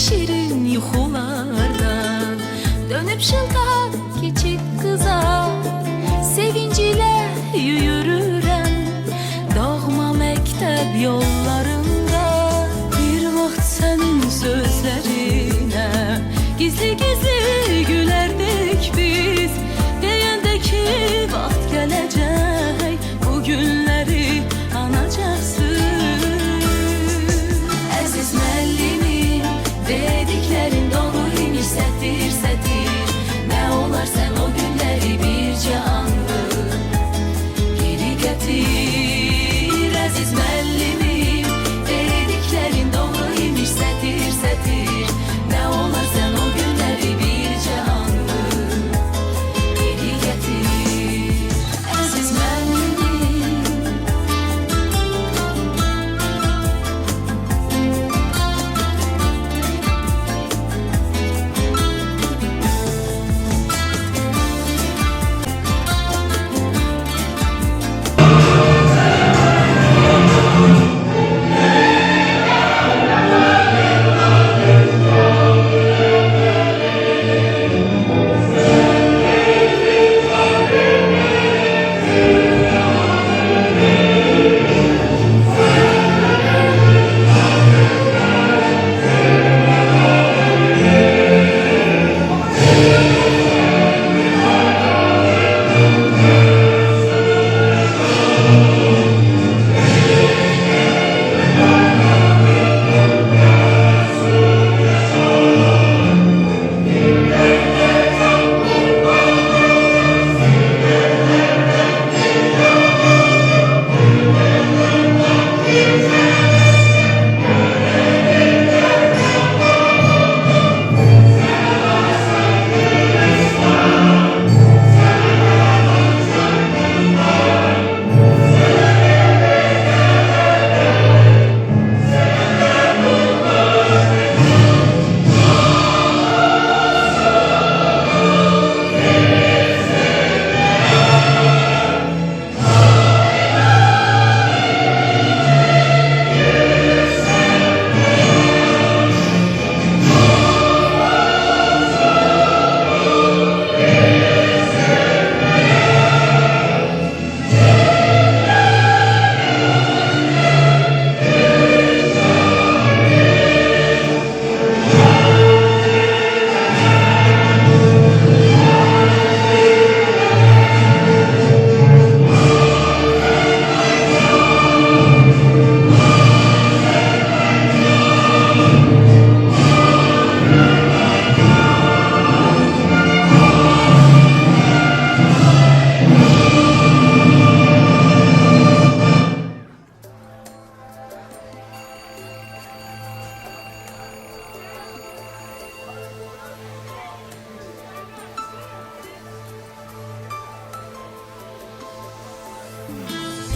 şirin yuxulardan dönüp şıltaq keçib qıza sevinç ilə yürürəm doğma məktəb yollarında bir vaxt sənin sözlərinə gizli gizli gülərdik biz deyəndə ki vaxt gələcək bu günləri anacaqsın əziz müəllimim dediklərin doğru imiş sətir sətir nə olar sən o günləri bircə anlıq geri gətir əziz müəllimim dediklərin doğru imiş sətir sətir nə olar sən o günləri bircə anlıq geri gətir əziz müəllimim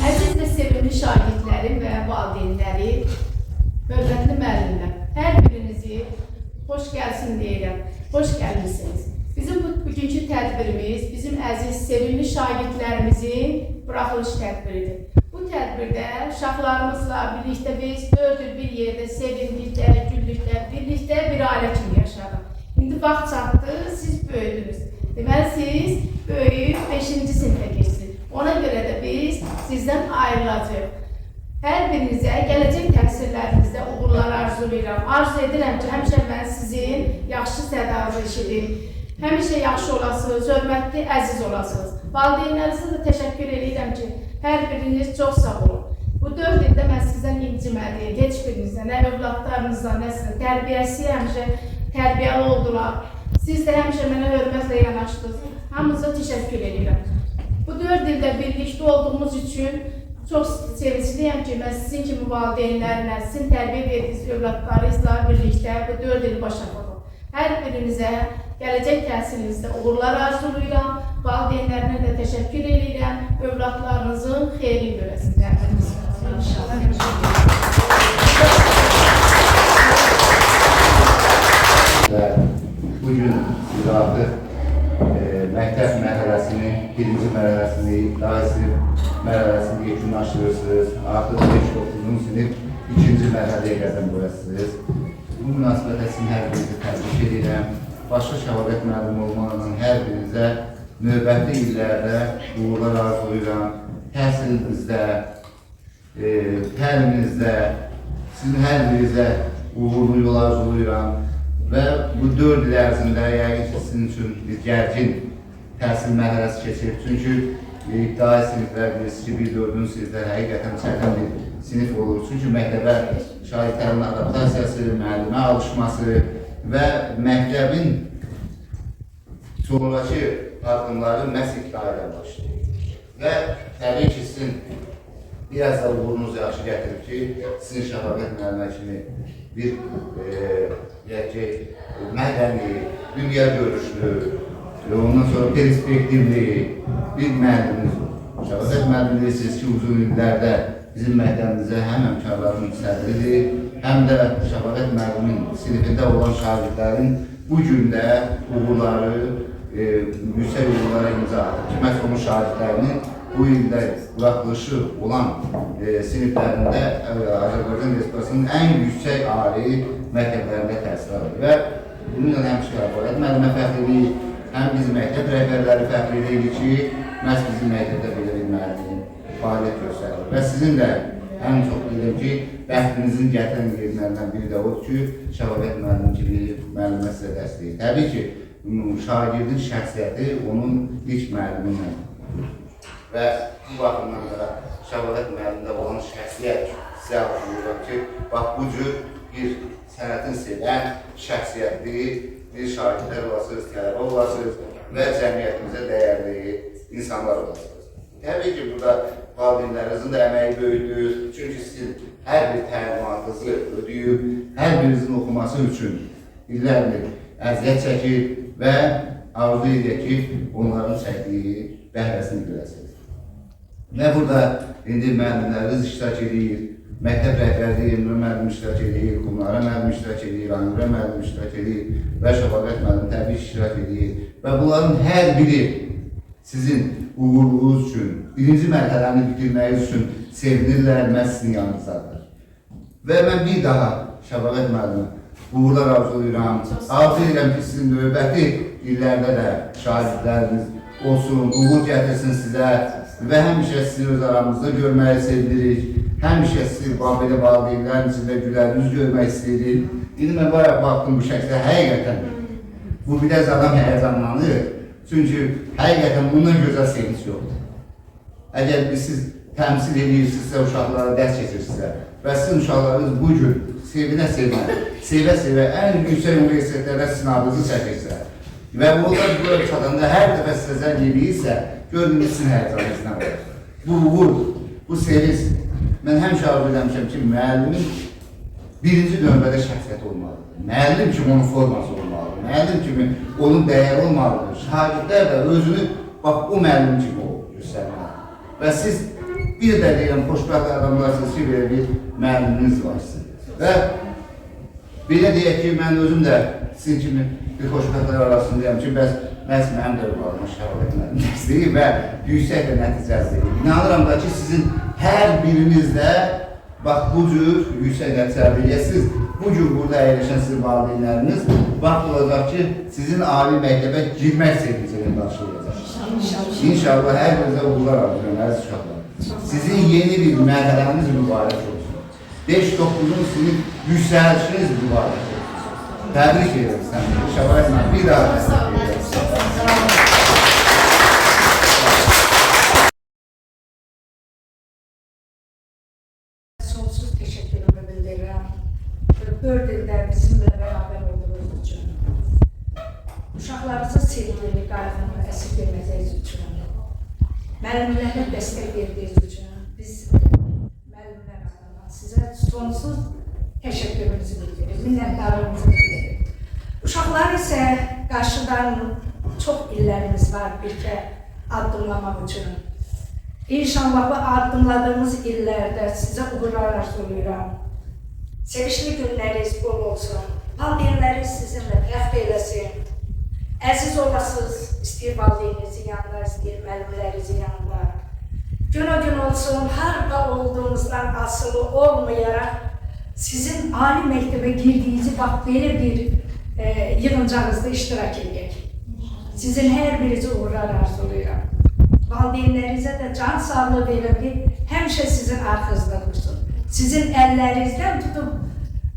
Əziz və sevimli şagirdlərim və valideynləri, hörmətli müəllimlər, hər birinizi xoş gəlsin deyirəm, xoş gəlmişsiniz. Bizim bugünkü tədbirimiz bizim əziz, sevimli şagirdlərimizin buraxılış tədbiridir. Bu tədbirdə uşaqlarımızla birlikdə biz 4 il bir yerdə sevindikdə, güldükdə, birlikdə bir ailə kimi yaşarıq. İndi vaxt çatdı, siz böyüdünüz. Deməli, siz böyüyüb 5-ci sinifə keçsiniz. Ona görə də biz sizdən ayrılacaq. Hər birinizə gələcək təhsillərinizdə uğurlar arzulayıram. Arzu edirəm ki, həmişə mən sizin yaxşı sədaqınızı eşidim. Həmişə yaxşı olasınız, hörmətli, əziz olasınız. Valideynlərinizə də təşəkkür edirəm ki, hər biriniz çox sağ olun. Bu 4 ildə mən sizdən incimədim, heç birinizdən, nə övladlarınızdan, nə sizin tərbiyəsi həmişə tərbiyəli oldular. Siz də həmişə mənə hörmətlə yanaşdınız. Hamınıza təşəkkür edirəm. Bu 4 ildə birlikdə olduğumuz üçün çox sevincliyəm ki, mən sizin kimi valideynlərlə, sizin tərbiyə verdiyiniz övladlarınızla birlikdə bu 4 il başa vurdum. Hər birinizə gələcək təhsilinizdə uğurlar arzulayıram, valideynlərinə də təşəkkür edirəm, övladlarınızın xeyri görəsiniz. Bugün siz artıq məktəb mərhələsinin birinci mərhələsini, dairəsi mərhələsini yekunlaşdırırsınız. Artıq 5-9-cu sinif ikinci mərhələyə qədəm qoyasınız. Bu münasibətə sizin hər birinizi təbrik edirəm. Başqa Şəvaqət müəllimi olmaqla hər birinizə növbəti illərdə uğurlar arzulayıram. Təhsilinizdə, təliminizdə, sizin hər birinizə uğurlu yol arzulayıram. Və bu 4 il ərzində yəqin ki, sizin üçün bir gərgin təhsil mərhələsi keçir. Çünki ibtidai siniflər bilirsiniz ki, 1-4-cü siniflər həqiqətən çətin bir sinif olur. Çünki məktəbə şagirdlərin adaptasiyası, müəllimə alışması və məktəbin sonraki addımları məhz ibtidaidən başlayır. Və təbii ki, sizin biraz da uğurunuz yaxşı gətirib ki, sizin Şəvaqət müəllimə kimi bir mədəni, dünya görüşlü, ondan sonra perspektivli bir müəllimimiz olur. Şəvaqət müəllimi deyirsiniz ki, uzun illərdə bizim məktəbimizə həm həmkarların sədridir, həm də Şəvaqət müəllimin sinifində olan şagirdlərin bu gündə uğurları, yüksək uğurlara imza atır. Məhz onun şagirdlərinin bu ildə buraxılışı olan siniflərində Azərbaycan Respublikasının ən yüksək ali məktəblərində təhsil alır. Və bununla həm Şəvaqət müəllimə fəxr edir, həm bizim məktəb rəhbərləri fəxr edir ki, məhz bizim məktəbdə belə bir müəllim fəaliyyət göstərir. Və sizin də ən çox deyirəm ki, bəxtinizin gətirən yerlərindən biri də odur ki, Şəvaqət müəllim kimi müəllimə sizə dəstəyir. Təbii ki, şagirdin şəxsiyyəti onun ilk müəlliminlə. Və bu baxımdan da Şəvaqət müəllimdə olan şəxsiyyət sizə arzulayıram ki, bax bu cür bir sənətin sevən, şəxsiyyətli bir şagirdlər olasınız, tələbə olasınız və cəmiyyətimizə dəyərli insanlar olasınız. Təbii ki, burada valideynlərinizin də əməyi böyükdür. Çünki siz hər bir təlimatınızı ödəyib, hər birinizin oxuması üçün illərdir əziyyət çəkir və arzu edir ki, onların çəkdiyi bəhrəsini biləsiniz. Və burada indi müəllimləriniz iştirak edir, məktəb rəhbərliyi Emre müəllim iştirak edir, Qumlara müəllim iştirak edir, Anurə müəllim iştirak edir və Şəvaqət müəllim təbii iştirak edir. Və bunların hər biri sizin uğurluğunuz üçün, birinci mərhələni bitirməyiniz üçün sevinirlər, məhz sizin yanınızdadır. Və mən bir daha Şəvaqət müəllimə uğurlar arzulayıram. Arzu edirəm ki, sizin növbəti illərdə də şagirdləriniz olsun, uğur gətirsin sizə və həmişə sizi öz aramızda görməyi sevdirik. Həmişə sizi belə valideynlərin içində güləriniz görmək istəyirik. İndi mən bayaq baxdım bu şəkildə həqiqətən bu biraz adam həyəcanlanır. Çünki həqiqətən bundan gözəl sevinç yoxdur. Əgər siz təmsil edirsinizsə, uşaqlara dərs keçirsinizsə və sizin uşaqlarınız bu gün sevə-sevə ən yüksək universitetlərdə sizin adınızı çəkirsə və onlar bura çatanda hər dəfə sizə zəng edirsə, gördüyünüz sizin həyəcanınızdan olur. Bu uğurdur, bu sevinç. Mən həmişə arzu edəmişəm ki, müəllimin birinci növbədə şəxsiyyəti olmalıdır. Müəllim kimi onun forması olmalıdır. Müəllim kimi onun dəyəri olmalıdır. Şagirdlər də özünü bax o müəllim kimi göstərməlidir. Və siz bir də deyəm, xoşbəxt adamlarsınız ki, belə bir müəlliminiz var sizin. Və belə deyək ki, mən özüm də sizin kimi bir xoşbəxtlər arasındayım ki, məhz mənim də varım Şəvaqət müəllim dəstəyi və yüksək də nəticəlidir. İnanıram da ki, sizin hər birinizdə bax bu cür yüksək nəticəlidirsiz. Bu gün burada əyləşən sizin valideynləriniz vaxt olacaq ki, sizin ali məktəbə girmək sevincini qarşılayacaq. İnşallah hər birinizə uğurlar arzulayın, əziz uşaqlar. Sizin yeni bir mərhələniz mübarək olsun. 5-9-cu sinif yüksəlişiniz mübarək olsun. Təbrik edirəm səni. Şəvaqət müəllim, bir daha təbrik edirəm. Sonsuz teşekkürümü bildirirəm. 4 ildə bizimlə bərabər olduğunuz üçün. Uşaqlarınıza sevgili, qayğını əsirgəməyiniz üçün. Müəllimlərə dəstək verdiyiniz üçün. Biz müəllimlər adına sizə sonsuz təşəkkürümüzü bildiririk, minnətdarlığımızı bildiririk. Uşaqlar isə qarşıdan çox illərimiz var birgə addımlamaq üçün. İnşallah bu addımladığımız illərdə sizə uğurlar arzulayıram. Sevinçli günləriniz bol olsun. Valideynləriniz sizinlə fəxr eləsin. Əziz olasınız, istəyir valideyninizin yanında, istəyir müəllimlərinizin yanında. Gün o gün olsun, harada olduğumuzdan asılı olmayaraq sizin ali mektebe girdiğinizi bak böyle bir yığıncağınızda iştirak edək. Sizin her birinizi uğurlar arzulayıram. Valideynlərinizə də can sağlığı verir ki, həmişə sizin arxınızda dursun. Sizin əllərinizdən tutub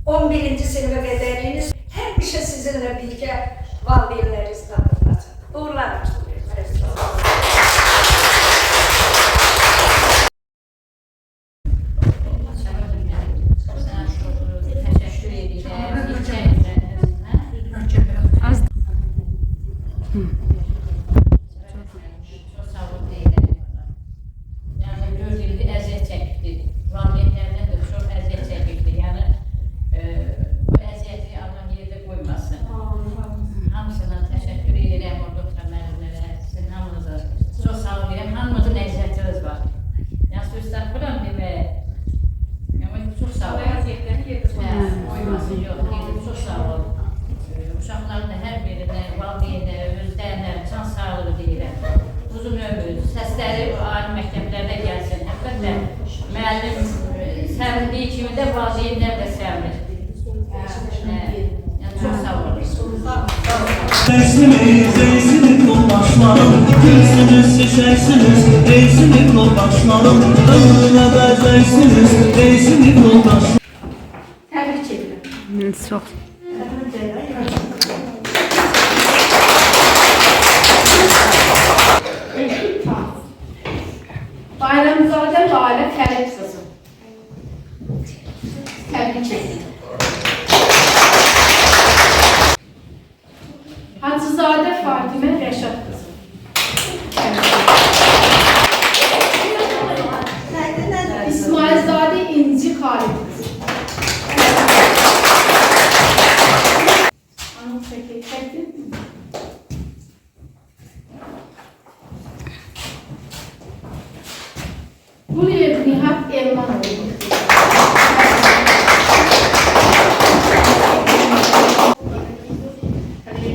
11-ci sinifə qədəriniz həmişə sizinlə birgə valideynləriniz qadınlasın. Uğurlar arzulayıram. Uşaqların da hər birinə, valideynlərə, özlərlə can sağlığı deyirəm. Uzun ömür, səsləri ali məktəblərdə gəlsin. Həqiqətlə müəllim səvindiyi kimi də valideynlər də səvinir. Yəni çox sağ olun. Dersiniz, eysiniz yoldaşlarım, gülsünüz, şişersiniz, eysiniz yoldaşlarım, ömrüne benzersiniz, eysiniz yoldaşlarım. Təbrik edirəm. Çox. Bayramzadə Lalə Fərid qızı. Təbrik edirəm. Hacızadə Fatimə Rəşad qızı. İsmailzadə İnci Xalid qızı. Anıl çəkil. Quliyev Nihat Elmanoğlu.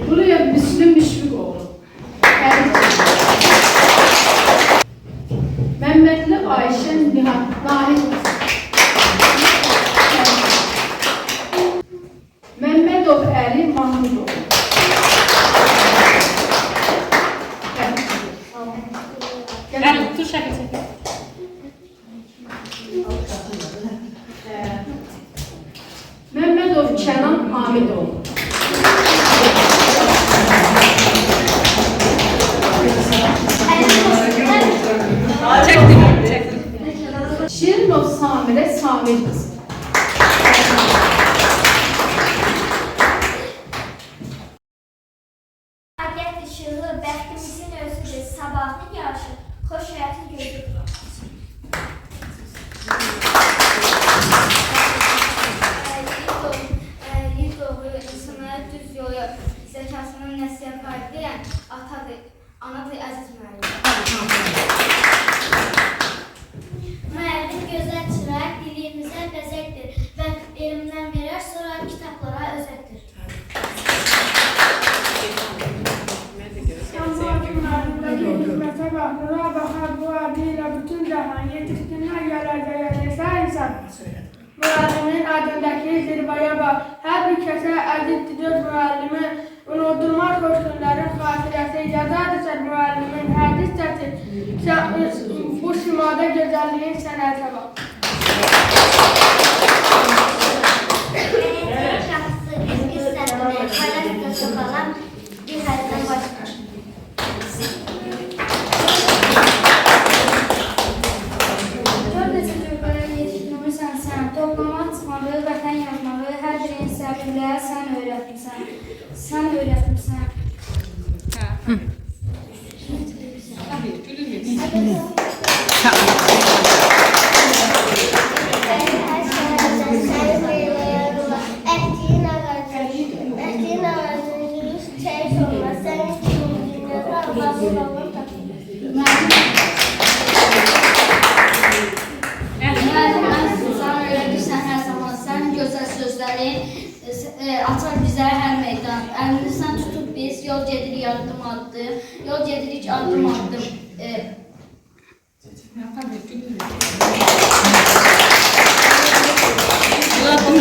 Quliyev Müslüm Müşfiqoğlu. Məmmədli Ayşə Nihat Nahid qızı. Məmmədov Əli Mahmudoğlu. Dur şəkil çəkil. Məmmədov Kənan Hamidoğlu. Şirinov Samirə Samir qızı. Fəaliyyət işığı, bəxtimizin özüdür, sabahın yaşı, xoş həyatın gözü. Yiğit oğlu insana düz yolu, zəkasının nəsiyyət qayıdlayan atadır, anadır, əziz müəllim. Müəllim gözəl çıraq, diliyimizə bəzəkdir və elimdən verər, sonra kitablara özətdir. Hizmete baktıra bakar bu adıyla bütün cahan yetişkinler geleceğe insan. Müəllimin adındaki zirveye bak. Her bir kese əzizdir müəllimi. Unutulmaz koşulların xatirəsi yazadır müəllimin hədis səsi. Bu şimada gözəlliyin sənətə bak. Şahsı biz sənəmə paylaşda sokalan bir hərdən başlar. Gör necə dövbələr yetişdirmirsən sən, toplama çıxmağı, vətən yazmağı, hər bir insəfirliyə sən öyrətmirsən. Sən öyrətmirsən. Ətdiyin ağacını yürüş, çəyiş olmaz, sənin kimi dünyada Allah'ın olur tapır. Müəllim, sən öyrədirsən hər zaman, sən gözəl sözlərin açar bizə hər meydan. Əlini sən tutub biz, yol gedirik addım addım, yol gedirik addım addım. Addım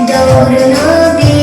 Doğrunu bil.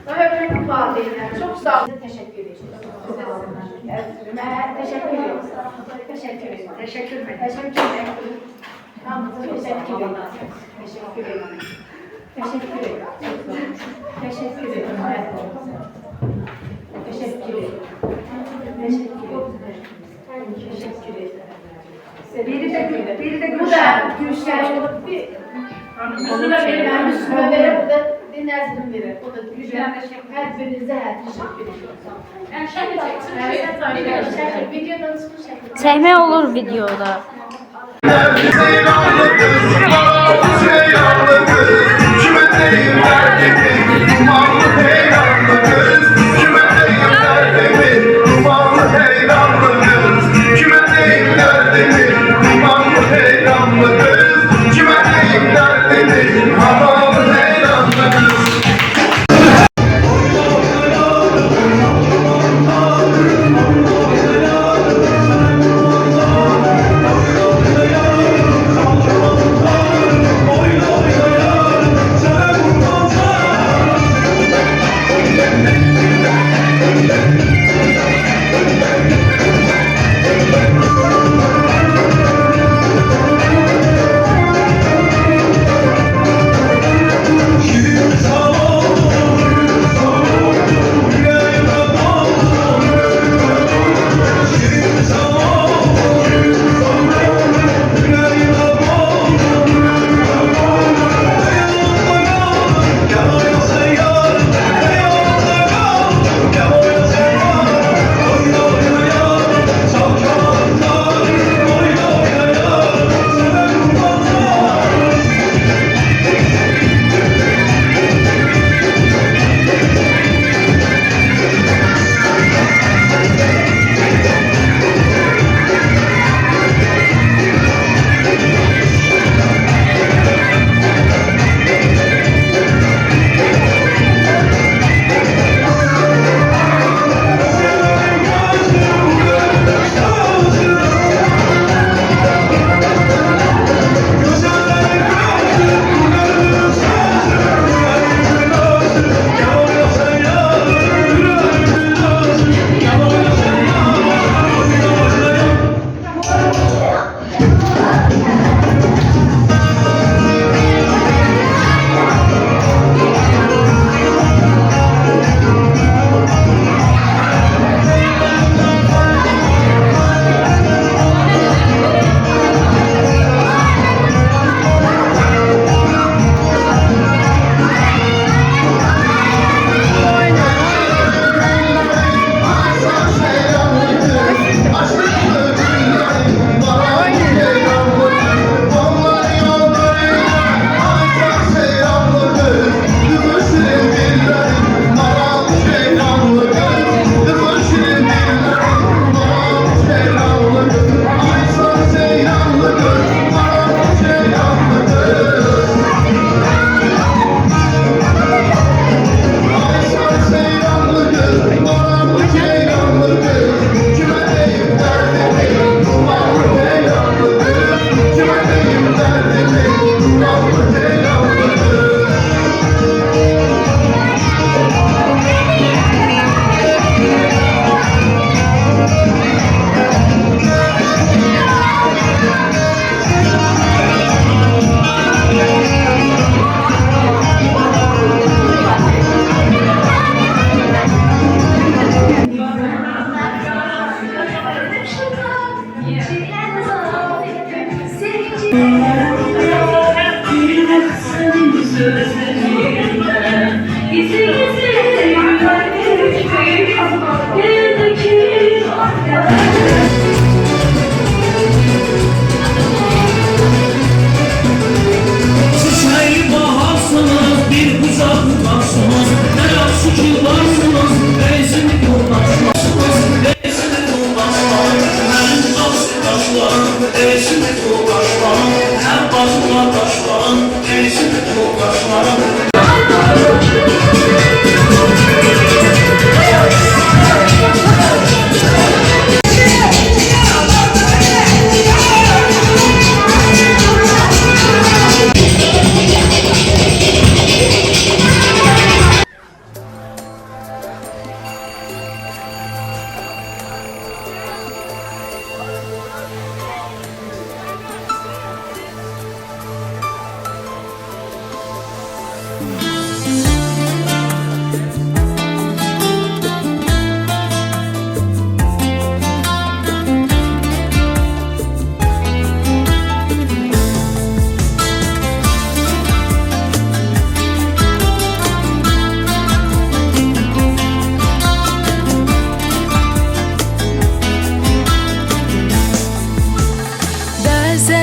Öğretmenim valideler çok sağ olun. Teşekkür ederim. Teşekkür ederim. Teşekkür ederim. Teşekkür ederim. Teşekkür ederim. Tamam, teşekkür ederim. Teşekkür ederim. Teşekkür ederim. Teşekkür ederim. Teşekkür ederim. Teşekkür ederim. Biri de Gülşen. Müslüme verir. Müslüme verir. Bu da Dinlersin verir. O da Gülşen. Her birinize teşekkür ederim. Videodan sonra Çəkmək olur videoda.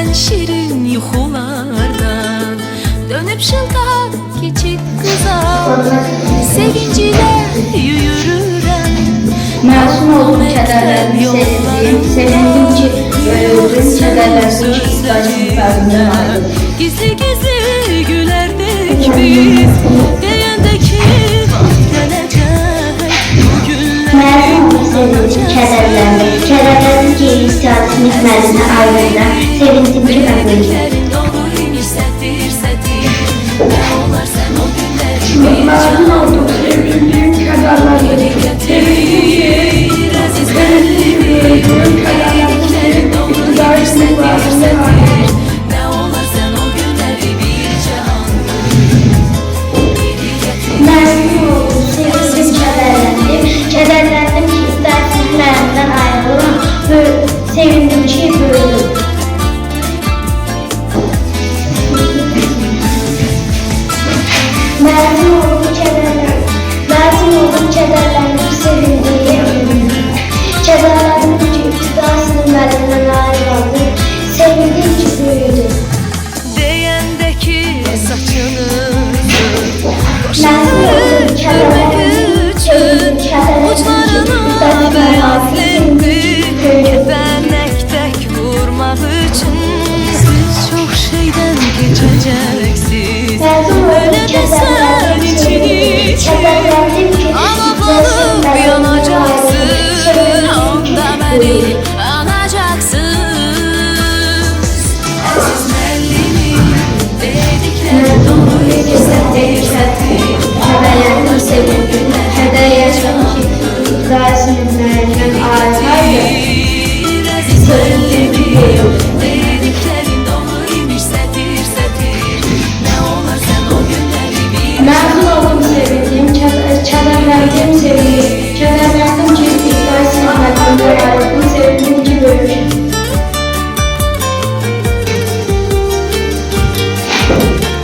sen şirin yuxulardan dönüp şıltaq keçib qızar sevincilə yürürəm Məsum oldum kədərlərimi sevindim, sevindim ki böyüdüm, kədərlərimi ki ihtiyacımın fərdindən ayrıldım. Gizli gülərdik biz deyəndə ki vaxt gələcək bu günlər Məsum oldum sevindim, kədərlərimi ki ihtiyacımın fərdindən ayrıldım. Sevindim ki mən böyüdüm. Dediklərin dolu imiş sətir sətir nə olar sən o günləri bir Məzun oldum, sevindim, kədərlərimi Əziz müəllimim, dediklərin dolu imiş sətir sətir nə olar sən o günləri bircə andır Məzun oldum, sevindim, kədərləndim. Kədərləndim ki ihtiyacımın fərdindən ayrıldım. Sevindim ki böyüdüm. Məzun oldum, kədərləndim, sevindim. Kədərləndim ki iqtidasının məlindən ayrıldım. Sevindim ki böyüdüm. deyəndə ki saçınızı Məzun oldum, görmək üçün uclarına bəyazlindi kəpənəkdək vurmaq üçün siz çox şeydən keçəcəksiniz ölə desən için alabalıb yanacaksın onda məni anacaksınız Əziz müəllimim dedikləri dolu imiş sətir sətir Kədərləndim, sevindim, kədərləndim ki iqtidasının məlindən ayrıldım. Əziz müəllimim dediklərin dolu imiş sətir sətir nə olar sən o günləri bir Məzun oldum, sevindim, kədərləndim, sevindim. Kədərləndim ki iqtidasının məlindən ayrıldım. Sevindim ki böyüdüm.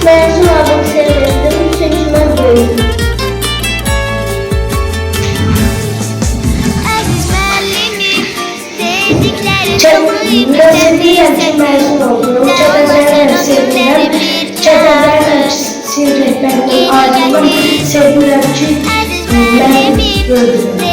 Məzun oldum, sevindim, çünki mən böyüdüm. Əziz müəllimim, dediklərin Gözləyirəm ki məzun oldum. Kədərləndim, sevindim. Kədərləndim ki rəhbərimdən ayrıldım. Sevinirəm ki mən böyüdüm.